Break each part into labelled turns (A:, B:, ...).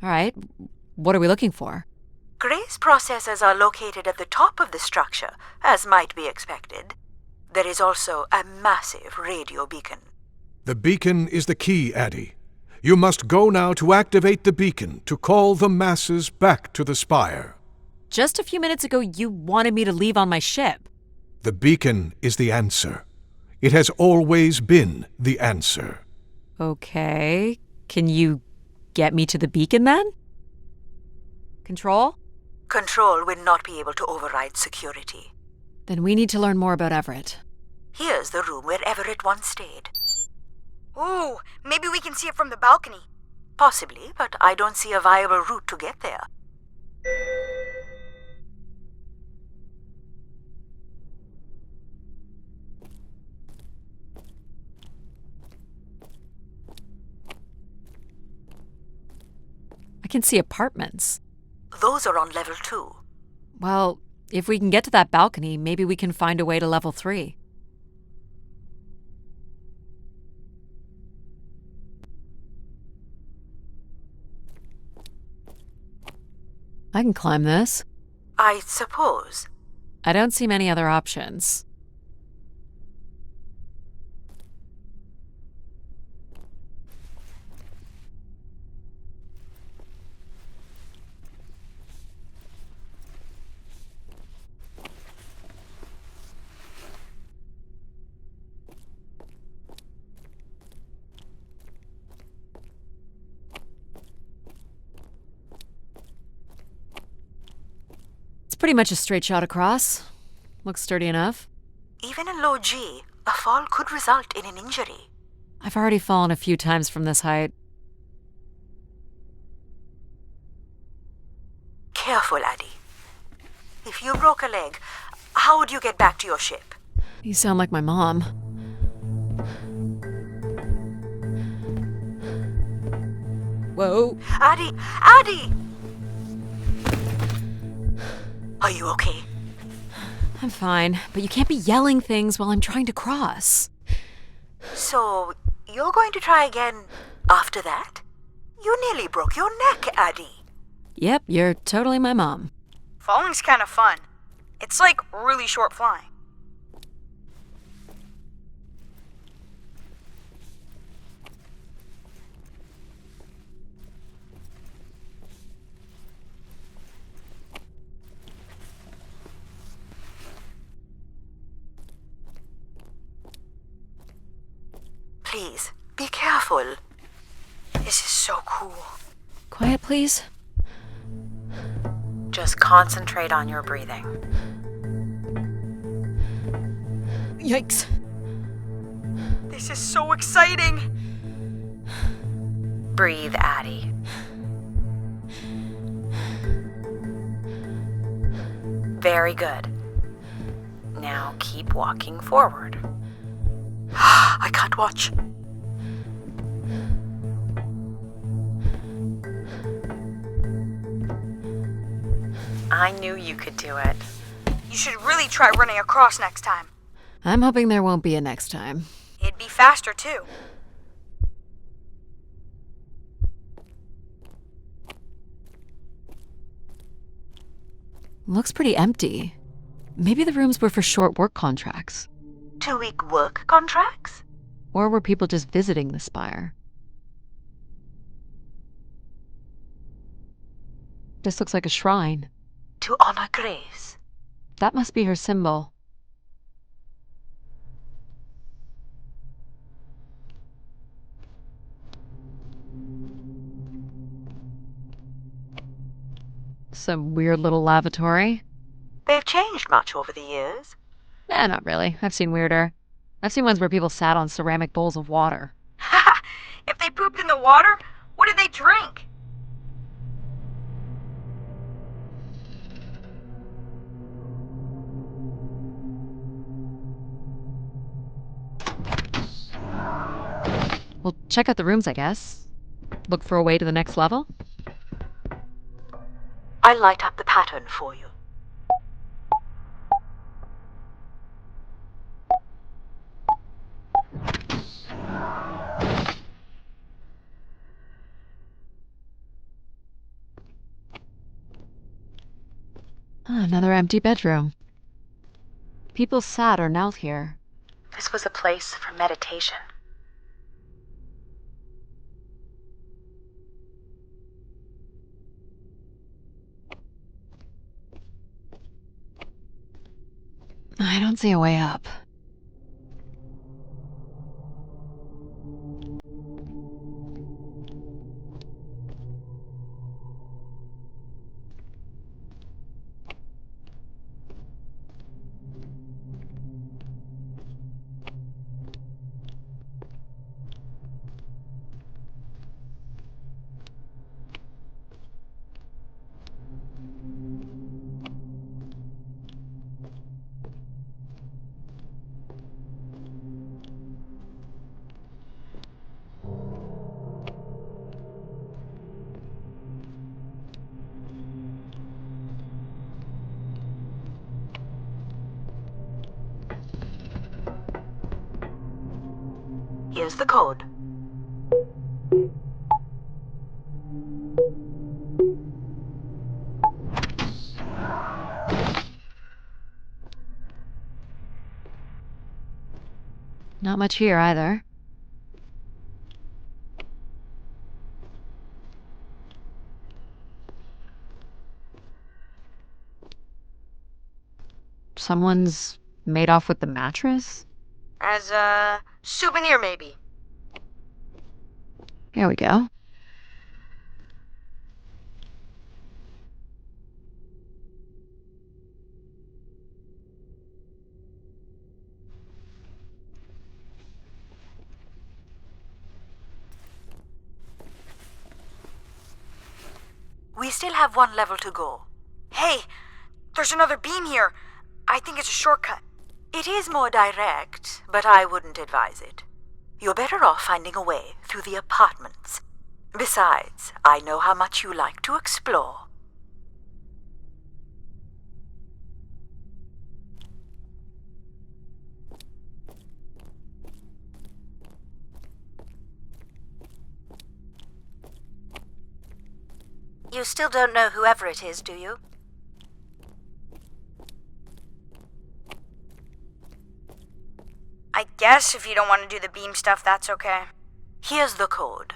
A: All right. What are we looking for?
B: Grace processors are located at the top of the structure, as might be expected. There is also a massive radio beacon.
C: The beacon is the key, Addy. You must go now to activate the beacon to call the masses back to the spire.
A: Just a few minutes ago, you wanted me to leave on my ship.
C: The beacon is the answer. It has always been the answer.
A: Okay. Can you get me to the beacon then? Control?
B: Control will not be able to override security.
A: Then we need to learn more about Everett.
B: Here's the room where Everett once stayed.
D: Ooh, maybe we can see it from the balcony.
B: Possibly, but I don't see a viable route to get there.
A: I can see apartments.
B: Those are on level 2.
A: Well, if we can get to that balcony, maybe we can find a way to level 3. I can climb this.
B: I suppose.
A: I don't see many other options. Pretty much a straight shot across. Looks sturdy enough.
B: Even in low G, a fall could result in an injury.
A: I've already fallen a few times from this height.
B: Careful, Addy. If you broke a leg, how would you get back to your ship?
A: You sound like my mom. Whoa.
B: Addy! Addy! Are you okay?
A: I'm fine, but you can't be yelling things while I'm trying to cross.
B: So, you're going to try again after that? You nearly broke your neck, Addy.
A: Yep, you're totally my mom.
D: Falling's kind of fun. It's like really short flying.
B: Please, be careful.
D: This is so cool.
A: Quiet, please.
B: Just concentrate on your breathing.
A: Yikes.
D: This is so exciting.
B: Breathe, Addy. Very good. Now keep walking forward. I can't watch. I knew you could do it.
D: You should really try running across next time.
A: I'm hoping there won't be a next time.
D: It'd be faster, too.
A: Looks pretty empty. Maybe the rooms were for short work contracts.
B: 2-week work contracts?
A: Or were people just visiting the spire? This looks like a shrine.
B: To honor Grace.
A: That must be her symbol. Some weird little lavatory.
B: They've changed much over the years.
A: Not really. I've seen weirder. I've seen ones where people sat on ceramic bowls of water.
D: Ha! If they pooped in the water, what did they drink?
A: Well, check out the rooms, I guess. Look for a way to the next level?
B: I'll light up the pattern for you.
A: Another empty bedroom. People sat or knelt here.
E: This was a place for meditation.
A: I don't see a way up.
B: Here's the code.
A: Not much here either. Someone's made off with the mattress?
D: As a souvenir, maybe.
A: Here we go.
B: We still have one level to go.
D: Hey, there's another beam here. I think it's a shortcut.
B: It is more direct, but I wouldn't advise it. You're better off finding a way through the apartments. Besides, I know how much you like to explore.
F: You still don't know whoever it is, do you?
D: I guess if you don't want to do the beam stuff, that's okay.
B: Here's the code.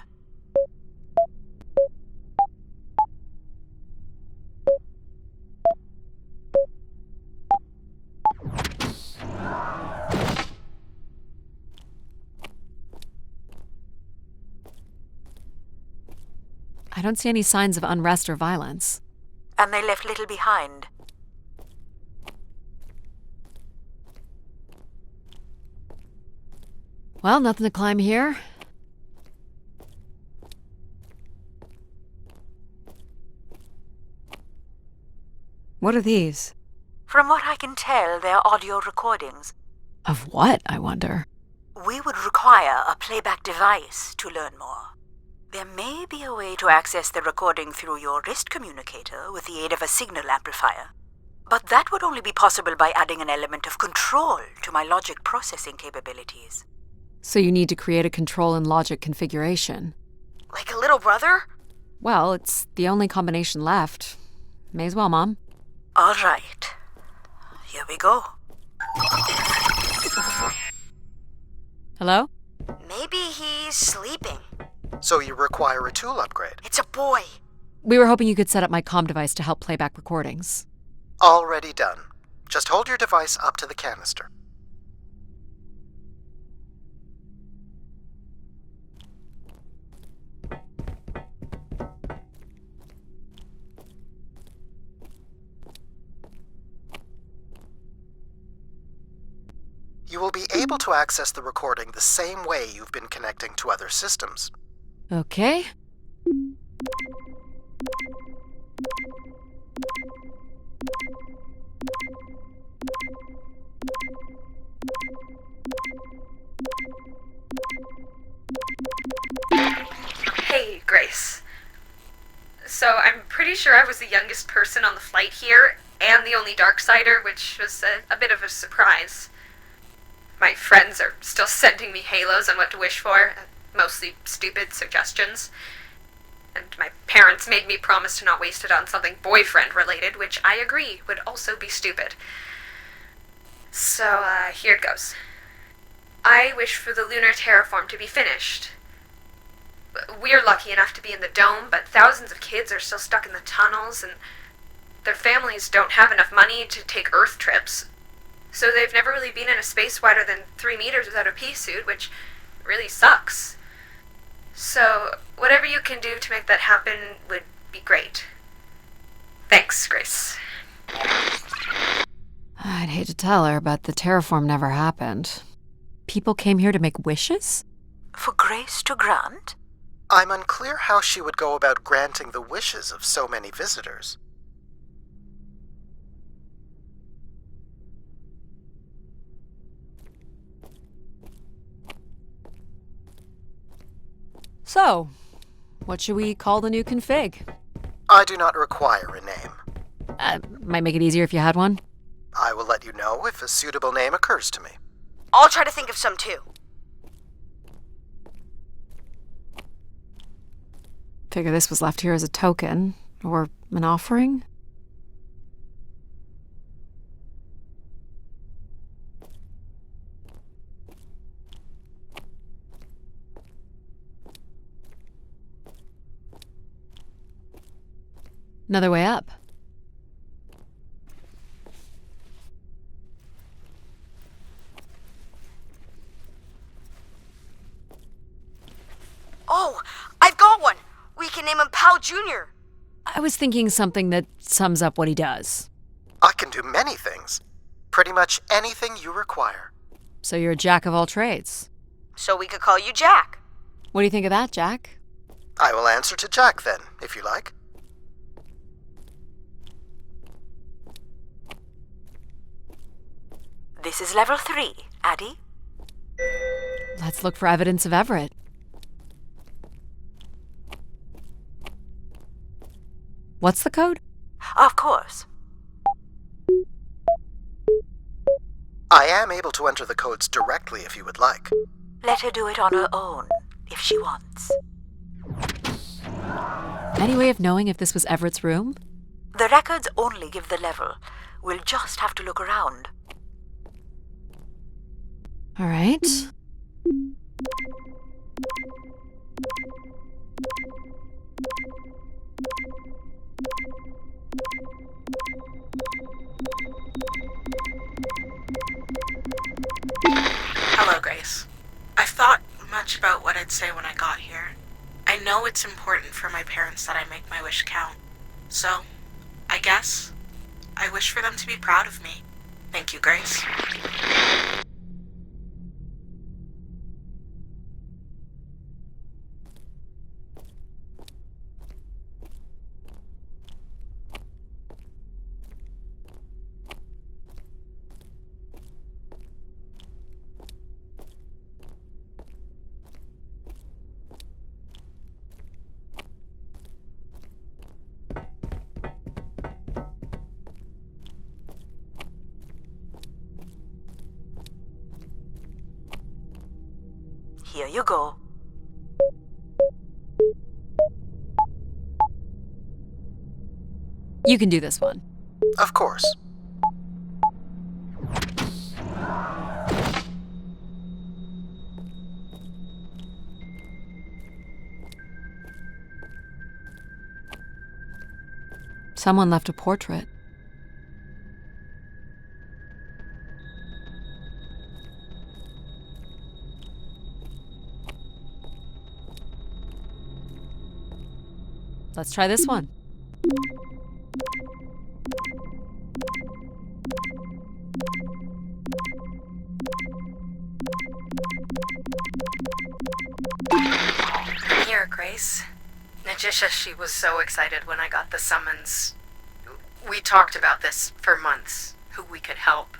A: I don't see any signs of unrest or violence.
B: And they left little behind.
A: Well, nothing to climb here. What are these?
B: From what I can tell, they're audio recordings.
A: Of what, I wonder?
B: We would require a playback device to learn more. There may be a way to access the recording through your wrist communicator with the aid of a signal amplifier. But that would only be possible by adding an element of control to my logic processing capabilities.
A: So you need to create a control and logic configuration.
D: Like a little brother?
A: Well, it's the only combination left. May as well, Mom.
B: All right. Here we go.
A: Hello?
D: Maybe he's sleeping.
G: So you require a tool upgrade.
D: It's a boy.
A: We were hoping you could set up my comm device to help play back recordings.
G: Already done. Just hold your device up to the canister. You will be able to access the recording the same way you've been connecting to other systems.
A: Okay.
H: Hey, Grace. So I'm pretty sure I was the youngest person on the flight here, and the only Darksider, which was a bit of a surprise. My friends are still sending me halos on what to wish for, mostly stupid suggestions. and my parents made me promise to not waste it on something boyfriend-related, which I agree would also be stupid. So, here it goes. I wish for the lunar terraform to be finished. We're lucky enough to be in the dome, but thousands of kids are still stuck in the tunnels, and their families don't have enough money to take Earth trips. So they've never really been in a space wider than 3 meters without a pea suit, which really sucks. So, whatever you can do to make that happen would be great. Thanks, Grace.
A: I'd hate to tell her, but the terraform never happened. People came here to make wishes?
B: For Grace to grant?
G: I'm unclear how she would go about granting the wishes of so many visitors.
A: So, what should we call the new config?
G: I do not require a name.
A: Might make it easier if you had one.
G: I will let you know if a suitable name occurs to me.
D: I'll try to think of some too.
A: Figure this was left here as a token, or an offering. Another way up.
D: Oh, I've got one! We can name him Pal Jr.
A: I was thinking something that sums up what he does.
G: I can do many things. Pretty much anything you require.
A: So you're a jack of all trades.
D: So we could call you Jack.
A: What do you think of that, Jack?
G: I will answer to Jack then, if you like.
B: This is level 3, Addie.
A: Let's look for evidence of Everett. What's the code?
B: Of course.
G: I am able to enter the codes directly if you would like.
B: Let her do it on her own, if she wants.
A: Any way of knowing if this was Everett's room?
B: The records only give the level. We'll just have to look around.
A: All right.
I: Hello, Grace. I've thought much about what I'd say when I got here. I know it's important for my parents that I make my wish count. So, I guess, I wish for them to be proud of me. Thank you, Grace.
B: Here you go.
A: You can do this one.
G: Of course.
A: Someone left a portrait. Let's try this one.
I: I'm here, Grace. Najisha, she was so excited when I got the summons. We talked about this for months. Who we could help.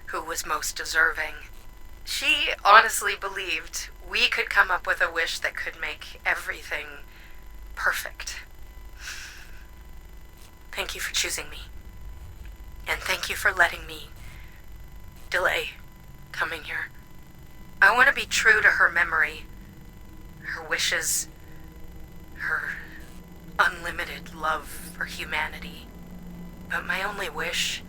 I: Who was most deserving. She honestly believed we could come up with a wish that could make everything perfect. Thank you for choosing me. And thank you for letting me delay coming here. I want to be true to her memory, her wishes, her unlimited love for humanity. But my only wish,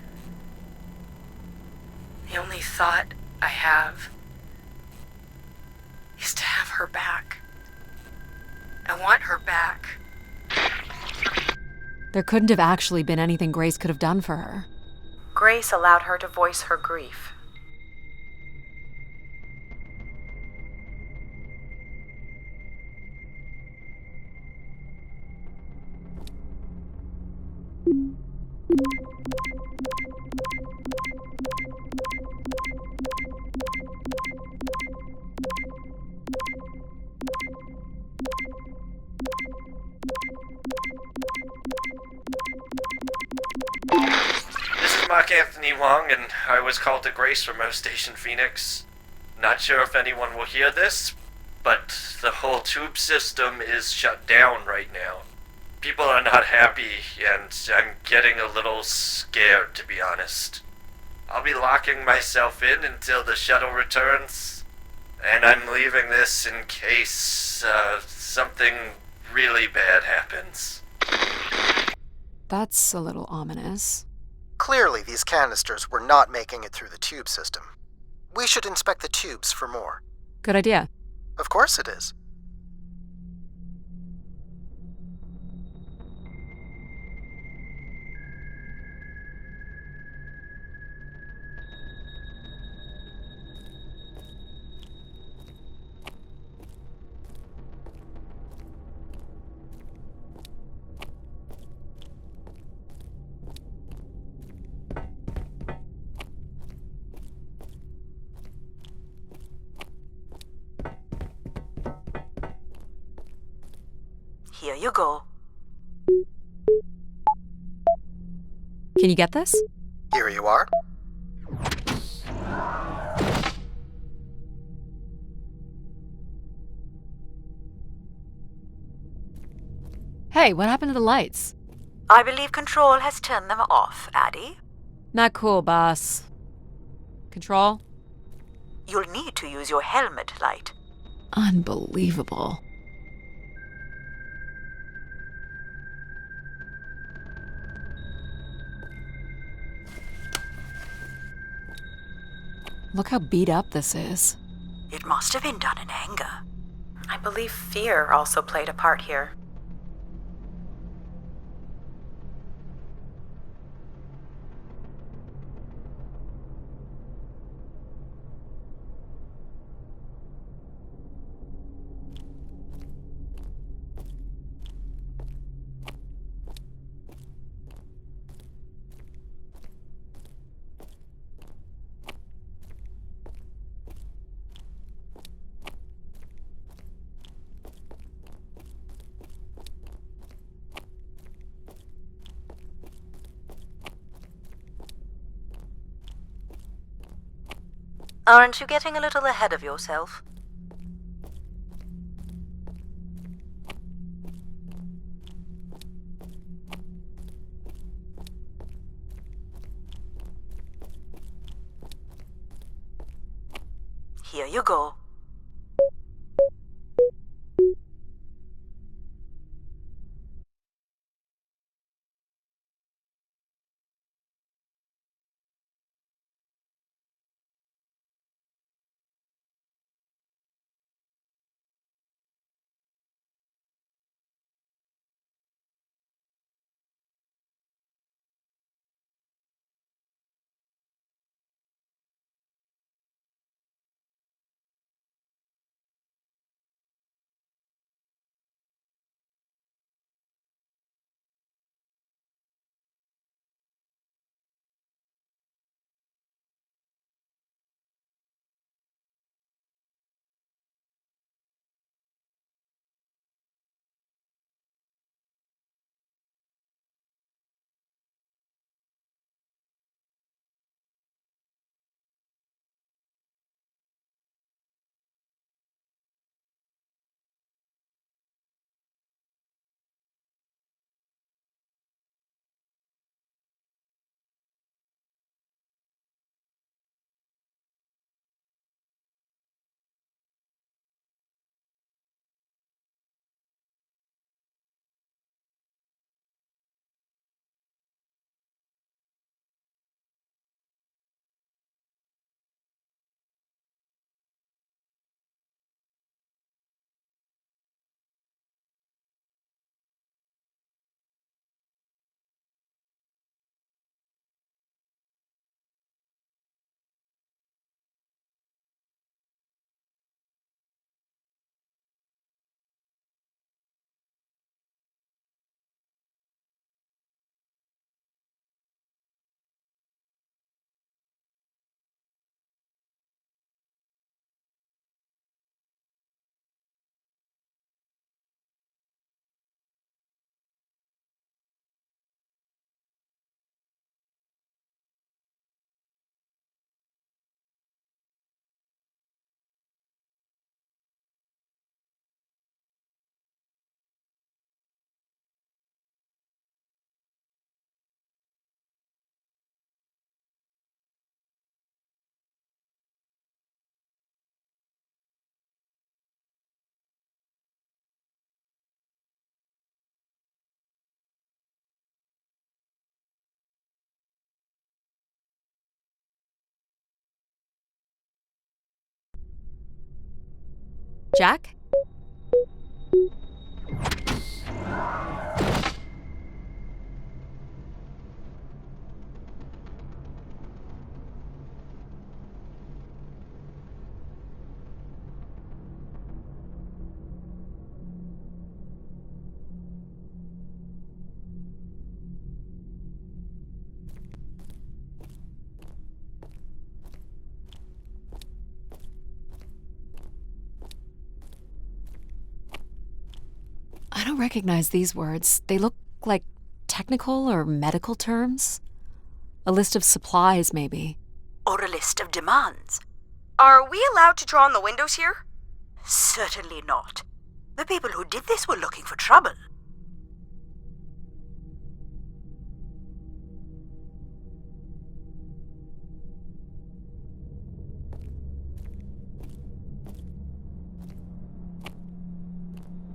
I: the only thought I have, is to have her back. I want her back.
A: There couldn't have actually been anything Grace could have done for her.
E: Grace allowed her to voice her grief.
J: This is Mark Anthony Wong, and I was called to Grace from Earth Station Phoenix. Not sure if anyone will hear this, but the whole tube system is shut down right now. People are not happy, and I'm getting a little scared, to be honest. I'll be locking myself in until the shuttle returns, and I'm leaving this in case something really bad happens.
A: That's a little ominous.
G: Clearly, these canisters were not making it through the tube system. We should inspect the tubes for more.
A: Good idea.
G: Of course it is.
B: Here you go.
A: Can you get this?
G: Here you are.
A: Hey, what happened to the lights?
B: I believe Control has turned them off, Addie.
A: Not cool, boss. Control?
B: You'll need to use your helmet light.
A: Unbelievable. Look how beat up this is.
B: It must have been done in anger.
E: I believe fear also played a part here.
B: Aren't you getting a little ahead of yourself? Here you go.
A: Jack? I don't recognize these words. They look like technical or medical terms. A list of supplies, maybe.
B: Or a list of demands.
D: Are we allowed to draw on the windows here?
B: Certainly not. The people who did this were looking for trouble.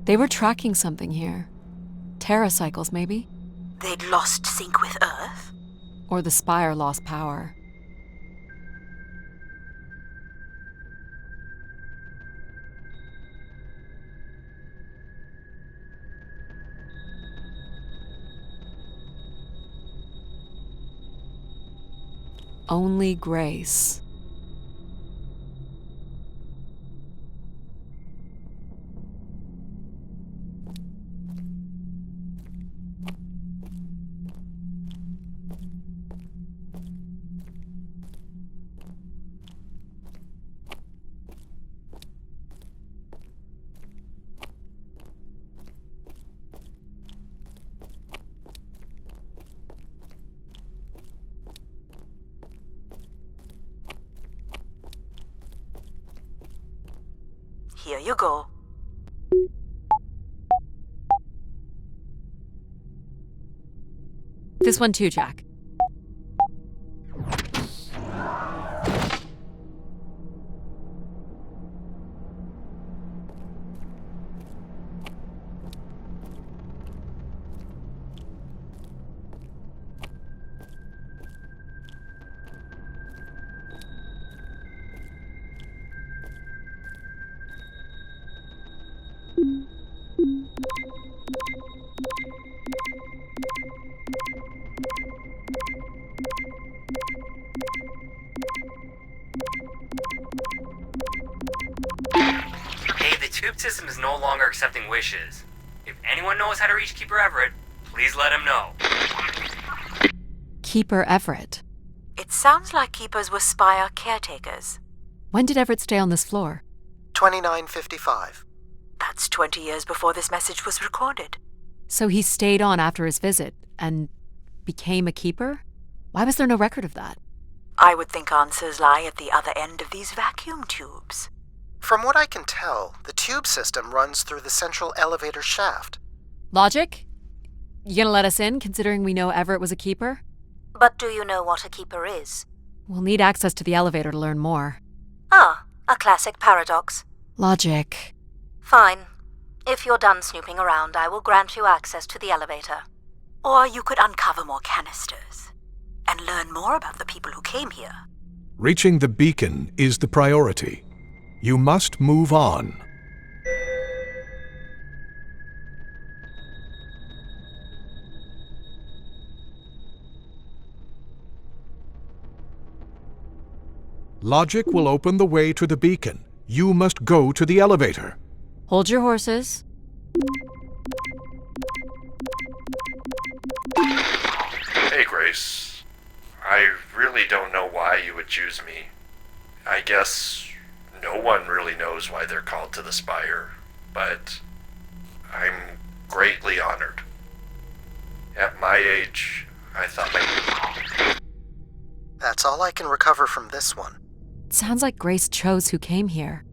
A: They were tracking something here. Terracycles, maybe?
B: They'd lost sync with Earth?
A: Or the Spire lost power. Only Grace.
B: Here you go.
A: This one too, Jack.
K: Hey, the tube system is no longer accepting wishes. If anyone knows how to reach Keeper Everett, please let him know.
A: Keeper Everett.
B: It sounds like keepers were Spire caretakers.
A: When did Everett stay on this floor?
G: 2955.
B: That's 20 years before this message was recorded.
A: So he stayed on after his visit and became a keeper? Why was there no record of that?
B: I would think answers lie at the other end of these vacuum tubes.
G: From what I can tell, the tube system runs through the central elevator shaft.
A: Logic? You gonna let us in, considering we know Everett was a keeper?
F: But do you know what a keeper is?
A: We'll need access to the elevator to learn more.
F: Ah, a classic paradox.
A: Logic.
F: Fine. If you're done snooping around, I will grant you access to the elevator.
B: Or you could uncover more canisters and learn more about the people who came here.
C: Reaching the beacon is the priority. You must move on. Logic will open the way to the beacon. You must go to the elevator.
A: Hold your horses.
J: Hey, Grace. I really don't know why you would choose me. I guess no one really knows why they're called to the Spire, but I'm greatly honored. At my age, I thought
G: That's all I can recover from this one.
A: Sounds like Grace chose who came here.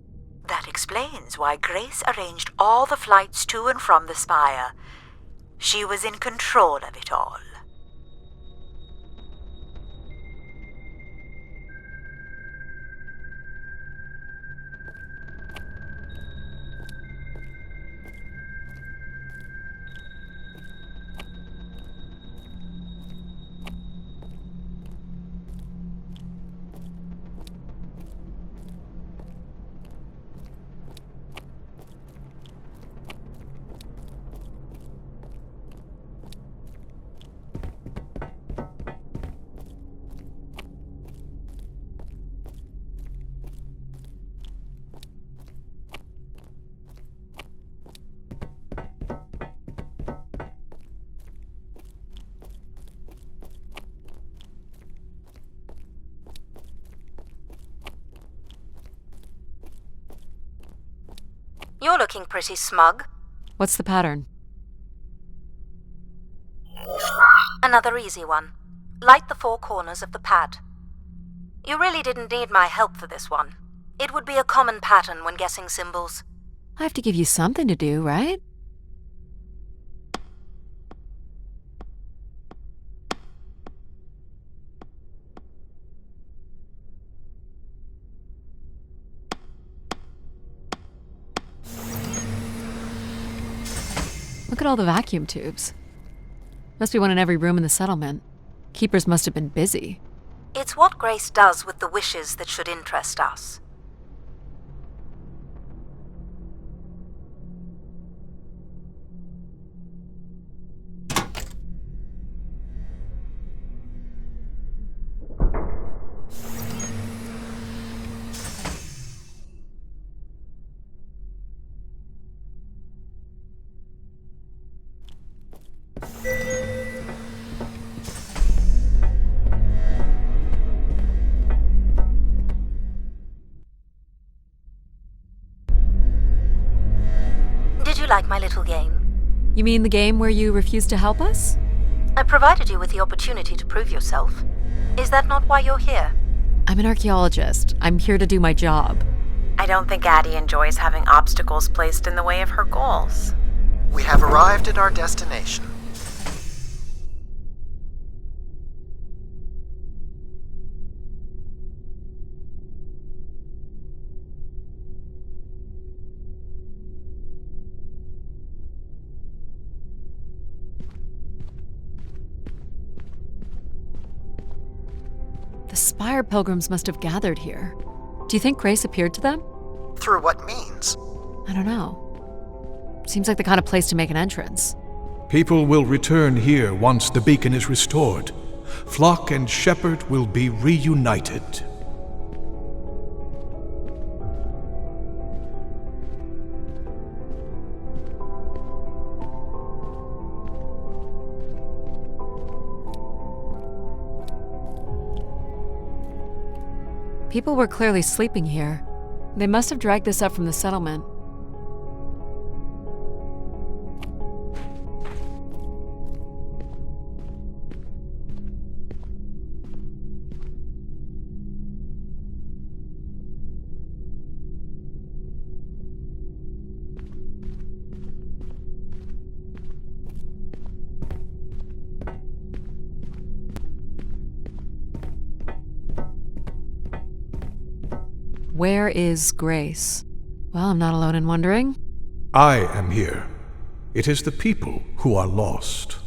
B: That explains why Grace arranged all the flights to and from the Spire. She was in control of it all.
F: You're looking pretty smug.
A: What's the pattern?
F: Another easy one. Light the 4 corners of the pad. You really didn't need my help for this one. It would be a common pattern when guessing symbols.
A: I have to give you something to do, right? Look at all the vacuum tubes. Must be one in every room in the settlement. Keepers must have been busy.
F: It's what Grace does with the wishes that should interest us. Did you like my little game?
A: You mean the game where you refused to help us?
F: I provided you with the opportunity to prove yourself. Is that not why you're here?
A: I'm an archaeologist. I'm here to do my job.
E: I don't think Addie enjoys having obstacles placed in the way of her goals.
G: We have arrived at our destination.
A: The Spire pilgrims must have gathered here. Do you think Grace appeared to them?
G: Through what means?
A: I don't know. Seems like the kind of place to make an entrance.
C: People will return here once the beacon is restored. Flock and shepherd will be reunited.
A: People were clearly sleeping here. They must have dragged this up from the settlement. Where is Grace? Well, I'm not alone in wondering.
C: I am here. It is the people who are lost.